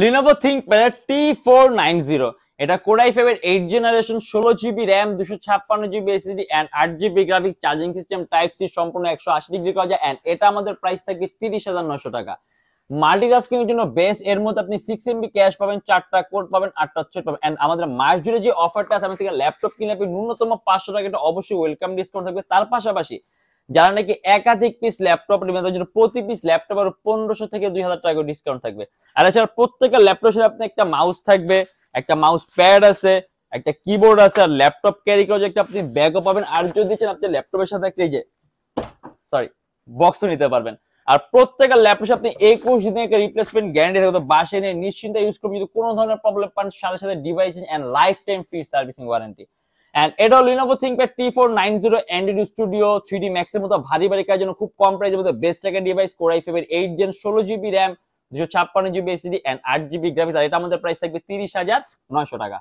Lenovo ThinkPad T490 এটা Core i5 এর 8 generation 16GB RAM 256GB SSD and 8GB graphics charging system type C সম্পূর্ণ 180 degree করা যায় and এটা আমাদের প্রাইস থাকবে 30900 টাকা। মাল্টিটাস্কিং এর জন্য বেস্ট, এর মধ্যে আপনি 6 MB ক্যাশ পাবেন, 4টা কোড পাবেন, 8টা চেট পাবেন and আমাদের মাস জুড়ে যে অফারটা আছে আমাদের থেকে ল্যাপটপ কিনলে আপনি ন্যূনতম 500 টাকা এটা অবশ্যই ওয়েলকাম ডিসকাউন্ট থাকবে। তার পাশাপাশি যারা নাকি একাধিক পিস ল্যাপটপ নেবেন তাদের জন্য প্রতি পিস ল্যাপটপ আর 1500 থেকে 2000 টাকা ডিসকাউন্ট থাকবে। আর এছাড়া প্রত্যেকটা ল্যাপটপের সাথে আপনি একটা মাউস থাকবে, একটা মাউস প্যাড আছে, একটা কিবোর্ড আছে আর ল্যাপটপ ক্যারি করার একটা আপনি ব্যাগও পাবেন। আর যদি চান আপনি ল্যাপটপের সাথে একটা বক্সও নিতে পারবেন। আর প্রত্যেকটা ল্যাপটপে আপনি 21 দিনের একটা রিপ্লেসমেন্ট গ্যারান্টি থাকবে, তো বাসায় নিয়ে নিশ্চিন্তে ইউজ করবেন। যদি কোনো ধরনের প্রবলেম পান সাথে সাথে device and life time free servicing warranty. And এটা Lenovo ThinkPad T490 Android Studio 3D Max এর মতো ভারী কাজের জন্য খুব কম প্রাইসের মধ্যে বেস্ট একটা ডিভাইস, Core i5 এর 8 Gen 16GB RAM 256GB SSD and 8GB graphics. আর এটা আমাদের প্রাইস থাকবে 30900 টাকা।